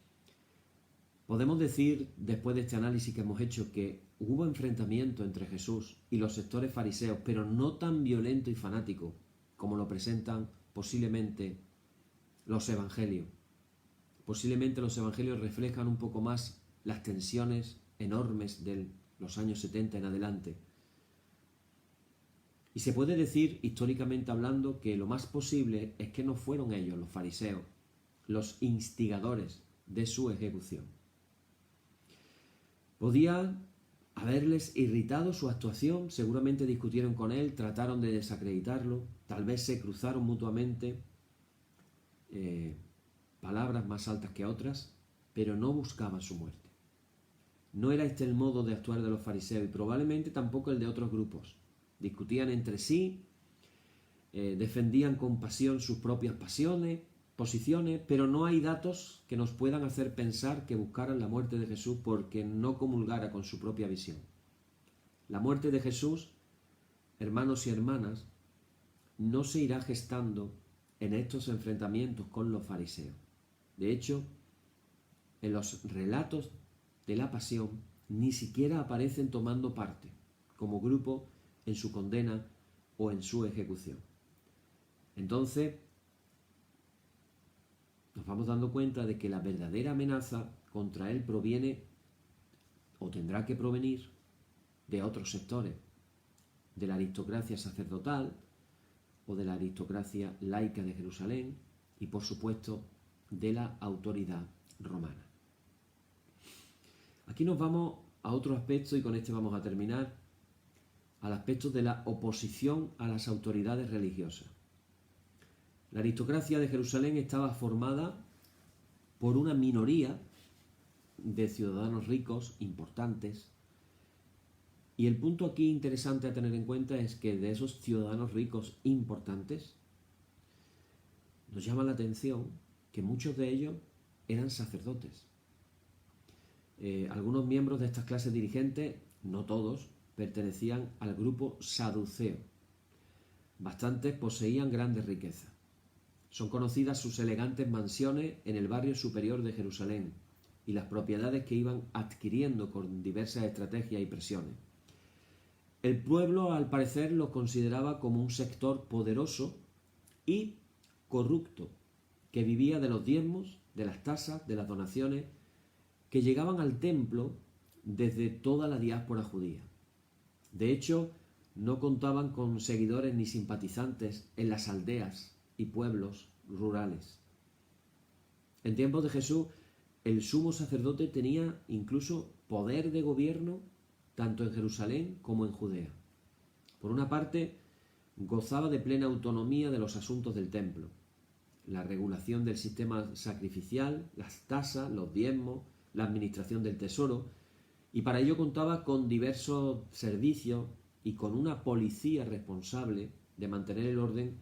podemos decir, después de este análisis que hemos hecho, que hubo enfrentamiento entre Jesús y los sectores fariseos, pero no tan violento y fanático como lo presentan posiblemente los evangelios. Posiblemente los evangelios reflejan un poco más las tensiones enormes de los años 70 en adelante. Y se puede decir, históricamente hablando, que lo más posible es que no fueron ellos, los fariseos, los instigadores de su ejecución. Podía haberles irritado su actuación, seguramente discutieron con él, trataron de desacreditarlo, tal vez se cruzaron mutuamente palabras más altas que otras, pero no buscaban su muerte. No era este el modo de actuar de los fariseos y probablemente tampoco el de otros grupos. Discutían entre sí, defendían con pasión sus propias posiciones, pero no hay datos que nos puedan hacer pensar que buscaran la muerte de Jesús porque no comulgara con su propia visión. La muerte de Jesús, hermanos y hermanas, no se irá gestando en estos enfrentamientos con los fariseos. De hecho, en los relatos de la pasión ni siquiera aparecen tomando parte como grupo en su condena o en su ejecución. Entonces, nos vamos dando cuenta de que la verdadera amenaza contra él proviene o tendrá que provenir de otros sectores, de la aristocracia sacerdotal o de la aristocracia laica de Jerusalén y, por supuesto, de la autoridad romana. Aquí nos vamos a otro aspecto y con este vamos a terminar, al aspecto de la oposición a las autoridades religiosas. La aristocracia de Jerusalén estaba formada por una minoría de ciudadanos ricos, importantes, y el punto aquí interesante a tener en cuenta es que de esos ciudadanos ricos importantes nos llama la atención que muchos de ellos eran sacerdotes. Algunos miembros de estas clases dirigentes, no todos, pertenecían al grupo saduceo. Bastantes poseían grandes riquezas. Son conocidas sus elegantes mansiones en el barrio superior de Jerusalén y las propiedades que iban adquiriendo con diversas estrategias y presiones. El pueblo, al parecer, lo consideraba como un sector poderoso y corrupto, que vivía de los diezmos, de las tasas, de las donaciones, que llegaban al templo desde toda la diáspora judía. De hecho, no contaban con seguidores ni simpatizantes en las aldeas y pueblos rurales. En tiempos de Jesús, el sumo sacerdote tenía incluso poder de gobierno tanto en Jerusalén como en Judea. Por una parte, gozaba de plena autonomía de los asuntos del templo, la regulación del sistema sacrificial, las tasas, los diezmos, la administración del tesoro, y para ello contaba con diversos servicios y con una policía responsable de mantener el orden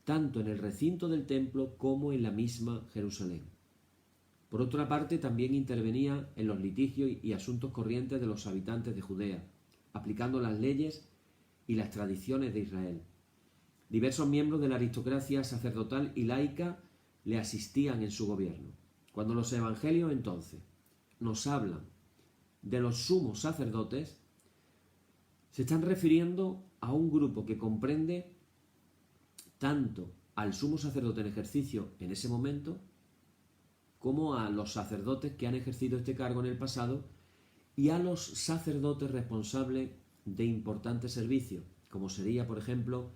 tanto en el recinto del templo como en la misma Jerusalén. Por otra parte, también intervenía en los litigios y asuntos corrientes de los habitantes de Judea, aplicando las leyes y las tradiciones de Israel. Diversos miembros de la aristocracia sacerdotal y laica le asistían en su gobierno. Cuando los evangelios entonces nos hablan de los sumos sacerdotes, se están refiriendo a un grupo que comprende tanto al sumo sacerdote en ejercicio en ese momento, como a los sacerdotes que han ejercido este cargo en el pasado y a los sacerdotes responsables de importantes servicios, como sería, por ejemplo,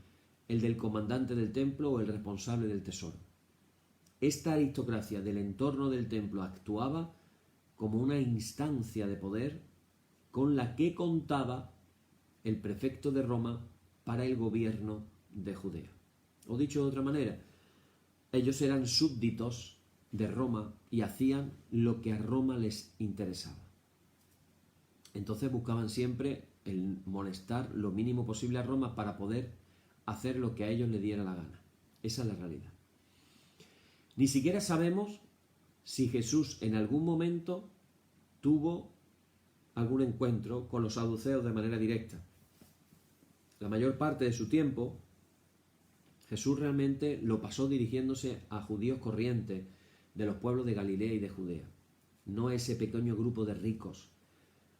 el del comandante del templo o el responsable del tesoro. Esta aristocracia del entorno del templo actuaba como una instancia de poder con la que contaba el prefecto de Roma para el gobierno de Judea. O dicho de otra manera, ellos eran súbditos de Roma y hacían lo que a Roma les interesaba. Entonces buscaban siempre el molestar lo mínimo posible a Roma para poder hacer lo que a ellos les diera la gana. Esa es la realidad. Ni siquiera sabemos si Jesús en algún momento tuvo algún encuentro con los saduceos de manera directa. La mayor parte de su tiempo, Jesús realmente lo pasó dirigiéndose a judíos corrientes de los pueblos de Galilea y de Judea, no ese pequeño grupo de ricos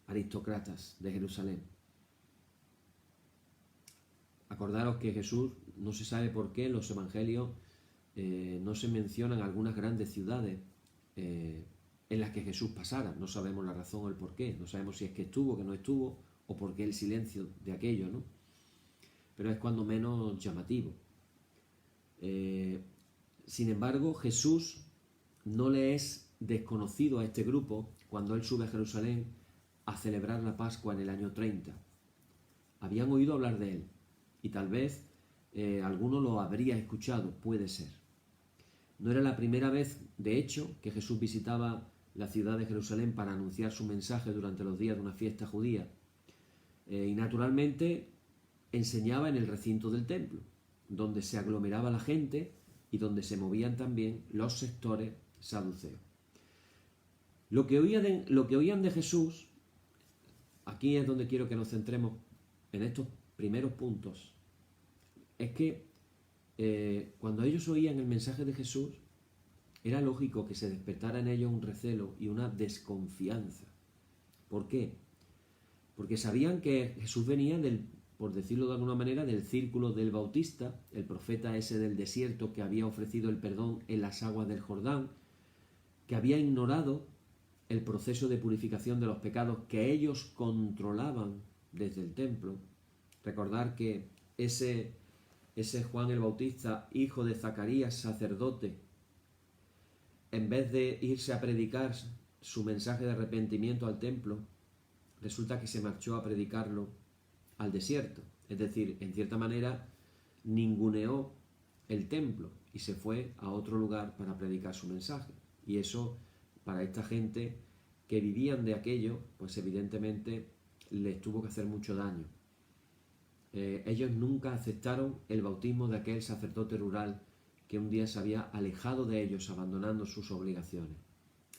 aristócratas de Jerusalén. Acordaros que Jesús, no se sabe por qué en los evangelios no se mencionan algunas grandes ciudades en las que Jesús pasara. No sabemos la razón o el por qué. No sabemos si es que estuvo, que no estuvo, o por qué el silencio de aquello, ¿no? Pero es cuando menos llamativo. Sin embargo, Jesús no le es desconocido a este grupo cuando él sube a Jerusalén a celebrar la Pascua en el año 30. Habían oído hablar de él y tal vez alguno lo habría escuchado, puede ser. No era la primera vez, de hecho, que Jesús visitaba la ciudad de Jerusalén para anunciar su mensaje durante los días de una fiesta judía. Y naturalmente enseñaba en el recinto del templo, donde se aglomeraba la gente y donde se movían también los sectores saduceos. Lo que oían de Jesús, aquí es donde quiero que nos centremos en estos primeros puntos, es que cuando ellos oían el mensaje de Jesús, era lógico que se despertara en ellos un recelo y una desconfianza. ¿Por qué? Porque sabían que Jesús venía por decirlo de alguna manera, del círculo del Bautista, el profeta ese del desierto que había ofrecido el perdón en las aguas del Jordán, que había ignorado el proceso de purificación de los pecados que ellos controlaban desde el templo. Recordar que ese Juan el Bautista, hijo de Zacarías, sacerdote, en vez de irse a predicar su mensaje de arrepentimiento al templo, resulta que se marchó a predicarlo al desierto. Es decir, en cierta manera, ninguneó el templo y se fue a otro lugar para predicar su mensaje. Y eso, para esta gente que vivían de aquello, pues evidentemente les tuvo que hacer mucho daño. Ellos nunca aceptaron el bautismo de aquel sacerdote rural que un día se había alejado de ellos abandonando sus obligaciones.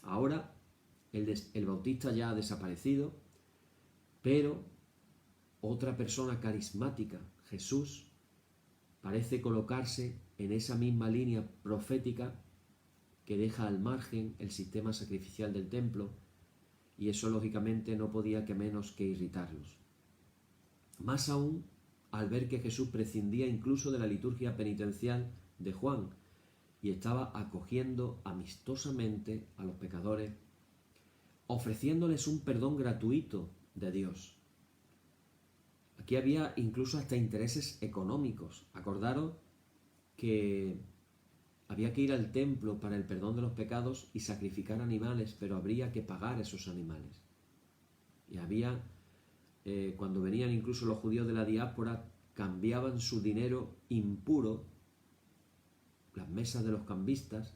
Ahora el bautista ya ha desaparecido, pero otra persona carismática, Jesús, parece colocarse en esa misma línea profética que deja al margen el sistema sacrificial del templo, y eso lógicamente no podía que menos que irritarlos. Más aún al ver que Jesús prescindía incluso de la liturgia penitencial de Juan y estaba acogiendo amistosamente a los pecadores, ofreciéndoles un perdón gratuito de Dios. Aquí había incluso hasta intereses económicos. Acordaros que había que ir al templo para el perdón de los pecados y sacrificar animales, pero habría que pagar esos animales. Y había, cuando venían incluso los judíos de la diáspora, cambiaban su dinero impuro, las mesas de los cambistas,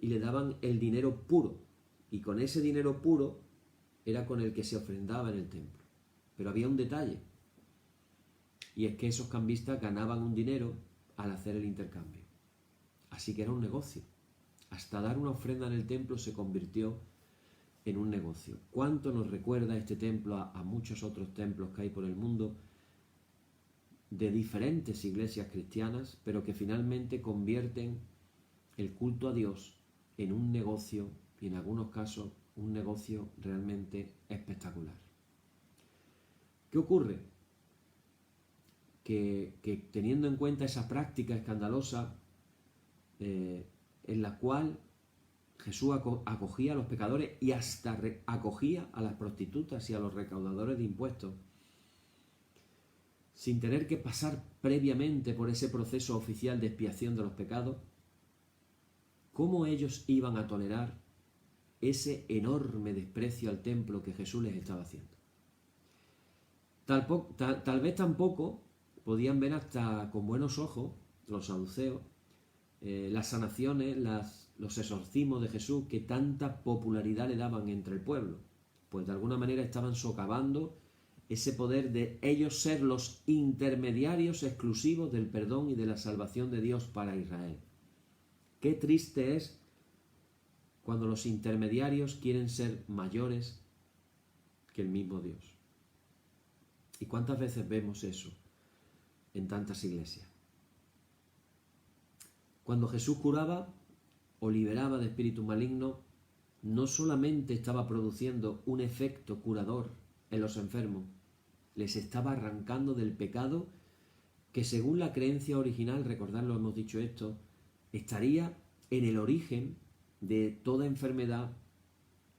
y le daban el dinero puro. Y con ese dinero puro era con el que se ofrendaba en el templo. Pero había un detalle, y es que esos cambistas ganaban un dinero al hacer el intercambio. Así que era un negocio. Hasta dar una ofrenda en el templo se convirtió en un negocio. ¿Cuánto nos recuerda este templo a muchos otros templos que hay por el mundo de diferentes iglesias cristianas, pero que finalmente convierten el culto a Dios en un negocio, y en algunos casos un negocio realmente espectacular? ¿Qué ocurre? Que teniendo en cuenta esa práctica escandalosa en la cual Jesús acogía a los pecadores y hasta acogía a las prostitutas y a los recaudadores de impuestos, sin tener que pasar previamente por ese proceso oficial de expiación de los pecados, ¿cómo ellos iban a tolerar ese enorme desprecio al templo que Jesús les estaba haciendo? Tal vez tampoco podían ver hasta con buenos ojos los saduceos las sanaciones, los exorcismos de Jesús que tanta popularidad le daban entre el pueblo, pues de alguna manera estaban socavando ese poder de ellos ser los intermediarios exclusivos del perdón y de la salvación de Dios para Israel. Qué triste es cuando los intermediarios quieren ser mayores que el mismo Dios. ¿Y cuántas veces vemos eso en tantas iglesias? Cuando Jesús curaba o liberaba de espíritus malignos, no solamente estaba produciendo un efecto curador en los enfermos, les estaba arrancando del pecado que, según la creencia original, recordadlo, hemos dicho esto, estaría en el origen de toda enfermedad.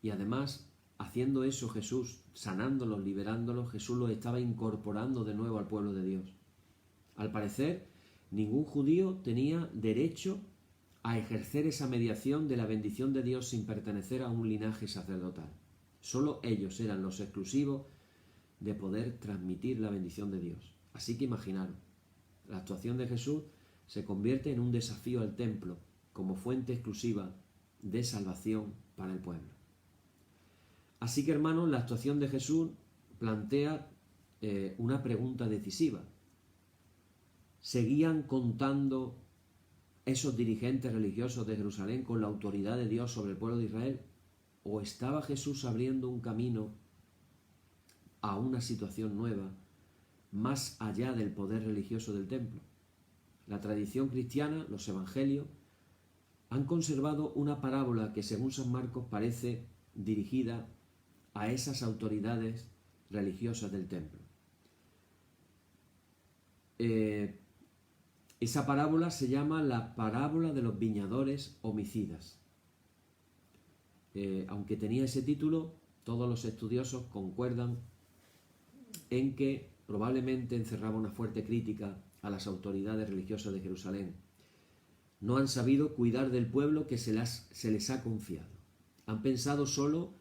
Y además, haciendo eso Jesús, sanándolos, liberándolos, Jesús los estaba incorporando de nuevo al pueblo de Dios. Al parecer, ningún judío tenía derecho a ejercer esa mediación de la bendición de Dios sin pertenecer a un linaje sacerdotal. Solo ellos eran los exclusivos de poder transmitir la bendición de Dios. Así que imaginaros, la actuación de Jesús se convierte en un desafío al templo como fuente exclusiva de salvación para el pueblo. Así que, hermanos, la actuación de Jesús plantea una pregunta decisiva. ¿Seguían contando esos dirigentes religiosos de Jerusalén con la autoridad de Dios sobre el pueblo de Israel? ¿O estaba Jesús abriendo un camino a una situación nueva, más allá del poder religioso del templo? La tradición cristiana, los evangelios, han conservado una parábola que, según San Marcos, parece dirigida a esas autoridades religiosas del templo. Esa parábola se llama la parábola de los viñadores homicidas. Aunque tenía ese título, todos los estudiosos concuerdan en que probablemente encerraba una fuerte crítica a las autoridades religiosas de Jerusalén. No han sabido cuidar del pueblo que se les ha confiado. Han pensado solo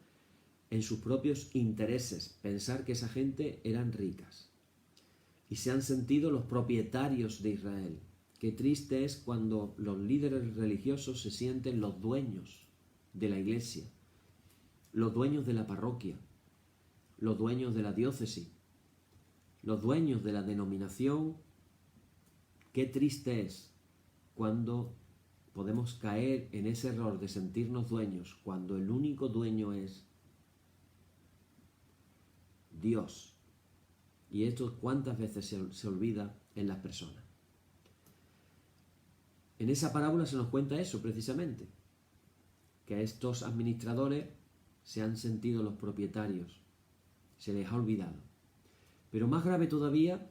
en sus propios intereses, pensar que esa gente eran ricas. Y se han sentido los propietarios de Israel. Qué triste es cuando los líderes religiosos se sienten los dueños de la iglesia, los dueños de la parroquia, los dueños de la diócesis, los dueños de la denominación. Qué triste es cuando podemos caer en ese error de sentirnos dueños cuando el único dueño es Dios. Y esto cuántas veces se olvida en las personas. En esa parábola se nos cuenta eso precisamente, que a estos administradores se han sentido los propietarios, se les ha olvidado. Pero más grave todavía,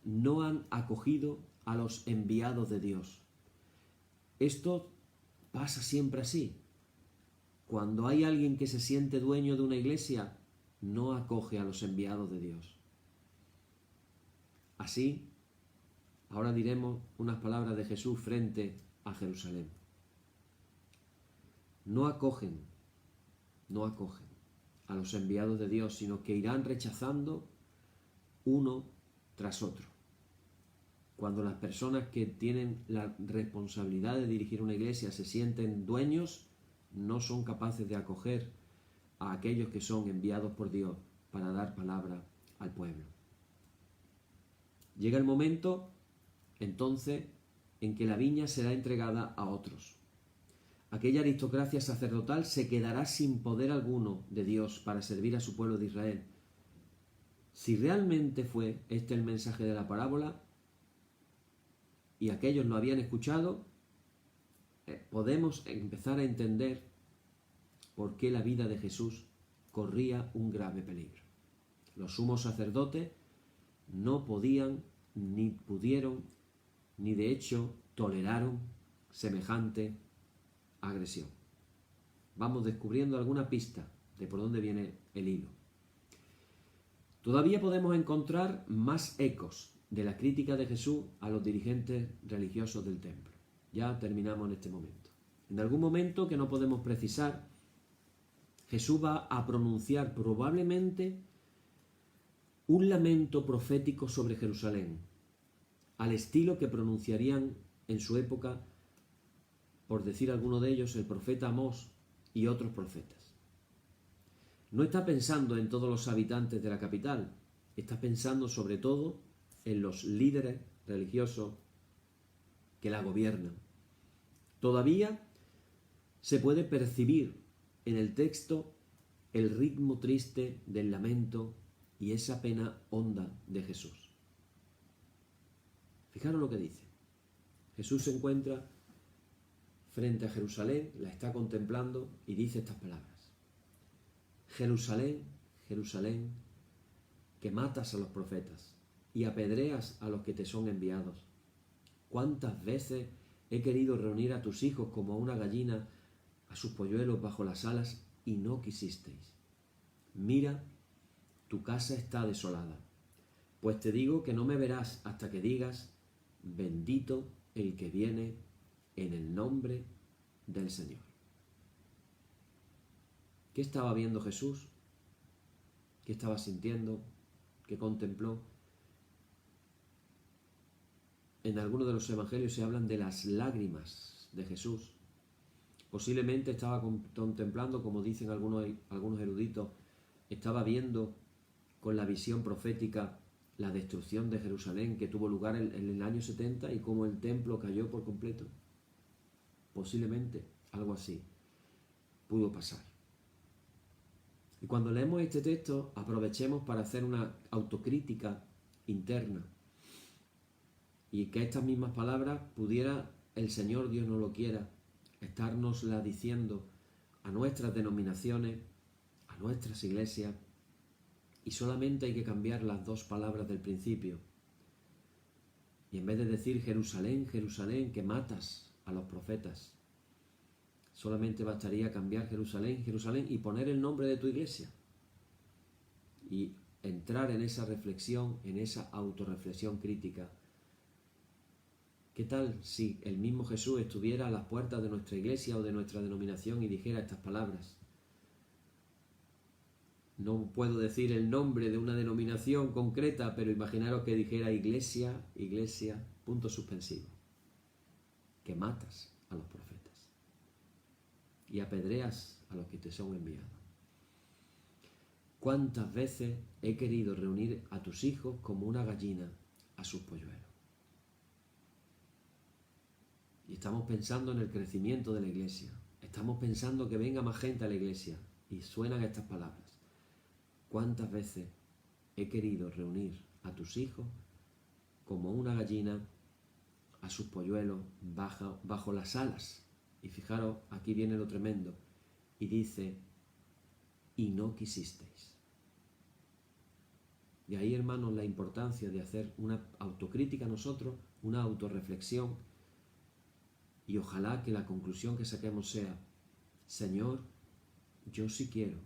no han acogido a los enviados de Dios. Esto pasa siempre así. Cuando hay alguien que se siente dueño de una iglesia, no acoge a los enviados de Dios. Así, ahora diremos unas palabras de Jesús frente a Jerusalén. No acogen a los enviados de Dios, sino que irán rechazando uno tras otro. Cuando las personas que tienen la responsabilidad de dirigir una iglesia se sienten dueños, no son capaces de acoger a aquellos que son enviados por Dios para dar palabra al pueblo. Llega el momento, entonces, en que la viña será entregada a otros. Aquella aristocracia sacerdotal se quedará sin poder alguno de Dios para servir a su pueblo de Israel. Si realmente fue este el mensaje de la parábola y aquellos lo habían escuchado, podemos empezar a entender por qué la vida de Jesús corría un grave peligro. Los sumos sacerdotes no podían, ni pudieron, ni de hecho toleraron semejante agresión. Vamos descubriendo alguna pista de por dónde viene el hilo. Todavía podemos encontrar más ecos de la crítica de Jesús a los dirigentes religiosos del templo. Ya terminamos en este momento. En algún momento que no podemos precisar, Jesús va a pronunciar probablemente un lamento profético sobre Jerusalén, al estilo que pronunciarían en su época, por decir alguno de ellos, el profeta Amós y otros profetas. No está pensando en todos los habitantes de la capital, está pensando sobre todo en los líderes religiosos que la gobiernan. Todavía se puede percibir en el texto el ritmo triste del lamento y esa pena honda de Jesús. Fijaros lo que dice. Jesús se encuentra frente a Jerusalén, la está contemplando y dice estas palabras. Jerusalén, Jerusalén, que matas a los profetas y apedreas a los que te son enviados. ¿Cuántas veces he querido reunir a tus hijos como a una gallina a sus polluelos bajo las alas y no quisisteis? Mira, tu casa está desolada. Pues te digo que no me verás hasta que digas, bendito el que viene en el nombre del Señor. ¿Qué estaba viendo Jesús? ¿Qué estaba sintiendo? ¿Qué contempló? En algunos de los evangelios se hablan de las lágrimas de Jesús. Posiblemente estaba contemplando, como dicen algunos eruditos, estaba viendo con la visión profética la destrucción de Jerusalén que tuvo lugar en el año 70 y cómo el templo cayó por completo. Posiblemente algo así pudo pasar. Y cuando leemos este texto, aprovechemos para hacer una autocrítica interna y que estas mismas palabras pudiera el Señor, Dios no lo quiera, estárnosla diciendo a nuestras denominaciones, a nuestras iglesias, y solamente hay que cambiar las dos palabras del principio. Y en vez de decir Jerusalén, Jerusalén, que matas a los profetas, solamente bastaría cambiar Jerusalén, Jerusalén y poner el nombre de tu iglesia. Y entrar en esa reflexión, en esa autorreflexión crítica. ¿Qué tal si el mismo Jesús estuviera a las puertas de nuestra iglesia o de nuestra denominación y dijera estas palabras? No puedo decir el nombre de una denominación concreta, pero imaginaros que dijera iglesia, iglesia, punto suspensivo. Que matas a los profetas y apedreas a los que te son enviados. ¿Cuántas veces he querido reunir a tus hijos como una gallina a sus polluelos? Y estamos pensando en el crecimiento de la iglesia. Estamos pensando que venga más gente a la iglesia. Y suenan estas palabras. ¿Cuántas veces he querido reunir a tus hijos como una gallina a sus polluelos bajo las alas? Y fijaros, aquí viene lo tremendo. Y dice, y no quisisteis. De ahí, hermanos, la importancia de hacer una autocrítica a nosotros, una autorreflexión, y ojalá que la conclusión que saquemos sea: Señor, yo sí quiero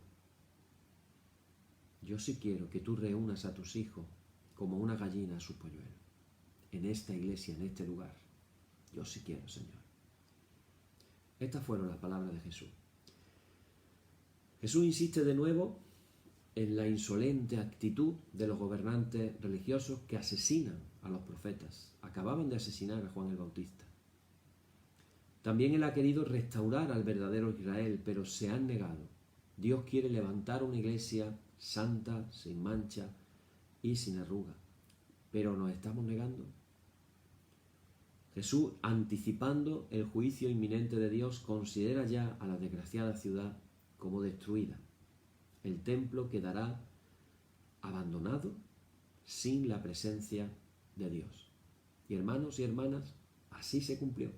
que tú reúnas a tus hijos como una gallina a su polluelo, en esta iglesia, en este lugar. Yo sí quiero, Señor. Estas fueron las palabras de Jesús. Jesús insiste de nuevo en la insolente actitud de los gobernantes religiosos que asesinan a los profetas. Acababan de asesinar a Juan el Bautista. También Él ha querido restaurar al verdadero Israel, pero se han negado. Dios quiere levantar una iglesia santa, sin mancha y sin arruga, pero nos estamos negando. Jesús, anticipando el juicio inminente de Dios, considera ya a la desgraciada ciudad como destruida. El templo quedará abandonado sin la presencia de Dios. Y hermanos y hermanas, así se cumplió.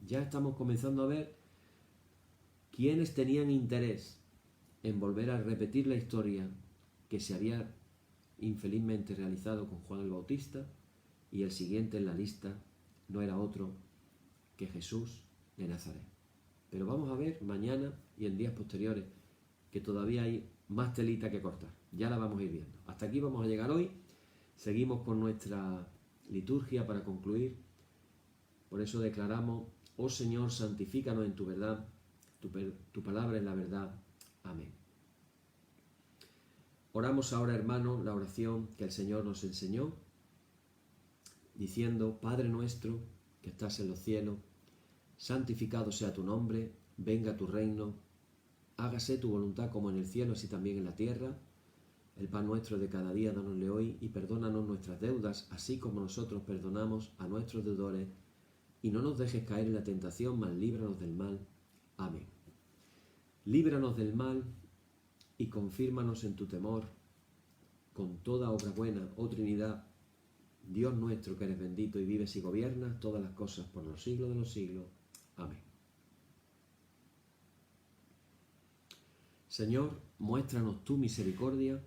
Ya estamos comenzando a ver quiénes tenían interés en volver a repetir la historia que se había infelizmente realizado con Juan el Bautista, y el siguiente en la lista no era otro que Jesús de Nazaret. Pero vamos a ver mañana y en días posteriores que todavía hay más telita que cortar. Ya la vamos a ir viendo. Hasta aquí vamos a llegar hoy. Seguimos con nuestra liturgia para concluir. Por eso declaramos: oh Señor, santifícanos en tu verdad, tu palabra es la verdad. Amén. Oramos ahora, hermanos, la oración que el Señor nos enseñó, diciendo: Padre nuestro que estás en los cielos, santificado sea tu nombre, venga tu reino, hágase tu voluntad como en el cielo, así también en la tierra. El pan nuestro de cada día danosle hoy, y perdónanos nuestras deudas, así como nosotros perdonamos a nuestros deudores, y no nos dejes caer en la tentación, mas líbranos del mal. Amén. Líbranos del mal y confírmanos en tu temor, con toda obra buena, oh Trinidad, Dios nuestro que eres bendito y vives y gobiernas todas las cosas por los siglos de los siglos. Amén. Señor, muéstranos tu misericordia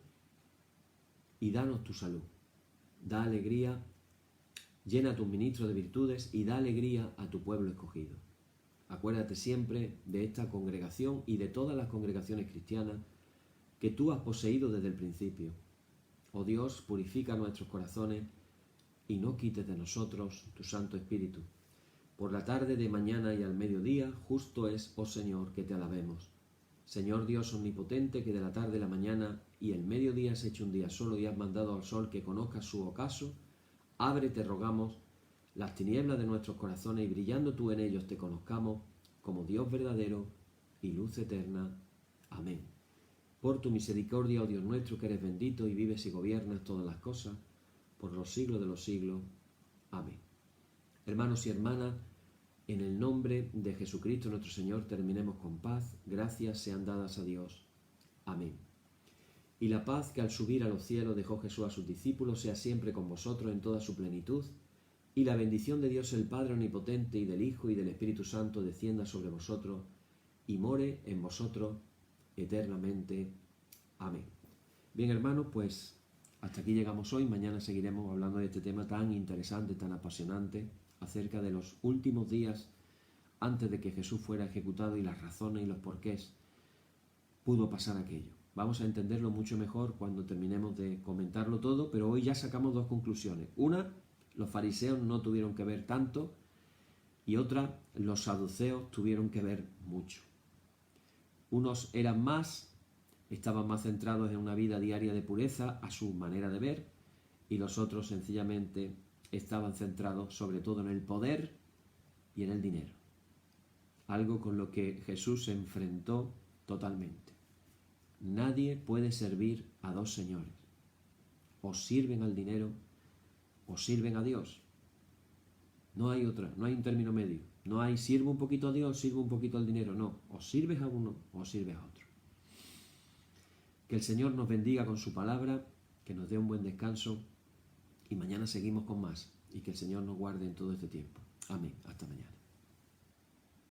y danos tu salud. Da alegría, llena a tus ministros de virtudes y da alegría a tu pueblo escogido. Acuérdate siempre de esta congregación y de todas las congregaciones cristianas que tú has poseído desde el principio. Oh Dios, purifica nuestros corazones y no quites de nosotros tu Santo Espíritu. Por la tarde de mañana y al mediodía, justo es, oh Señor, que te alabemos. Señor Dios omnipotente, que de la tarde, la mañana y el mediodía has hecho un día solo y has mandado al sol que conozca su ocaso, abre, te rogamos, las tinieblas de nuestros corazones y brillando tú en ellos te conozcamos como Dios verdadero y luz eterna. Amén. Por tu misericordia, oh Dios nuestro, que eres bendito y vives y gobiernas todas las cosas, por los siglos de los siglos. Amén. Hermanos y hermanas, en el nombre de Jesucristo nuestro Señor, terminemos con paz. Gracias sean dadas a Dios. Amén. Y la paz que al subir a los cielos dejó Jesús a sus discípulos sea siempre con vosotros en toda su plenitud, y la bendición de Dios el Padre omnipotente y del Hijo y del Espíritu Santo descienda sobre vosotros y more en vosotros eternamente. Amén. Bien, hermanos, pues hasta aquí llegamos hoy. Mañana seguiremos hablando de este tema tan interesante, tan apasionante, acerca de los últimos días antes de que Jesús fuera ejecutado y las razones y los porqués pudo pasar aquello. Vamos a entenderlo mucho mejor cuando terminemos de comentarlo todo, pero hoy ya sacamos dos conclusiones. Una, los fariseos no tuvieron que ver tanto, y otra, los saduceos tuvieron que ver mucho. Unos eran más, estaban más centrados en una vida diaria de pureza a su manera de ver, y los otros sencillamente estaban centrados sobre todo en el poder y en el dinero. Algo con lo que Jesús se enfrentó totalmente. Nadie puede servir a dos señores. O sirven al dinero o sirven a Dios. No hay otra, no hay un término medio. No hay sirvo un poquito a Dios, sirvo un poquito al dinero. No, o sirves a uno o sirves a otro. Que el Señor nos bendiga con su palabra, que nos dé un buen descanso y mañana seguimos con más, y que el Señor nos guarde en todo este tiempo. Amén. Hasta mañana.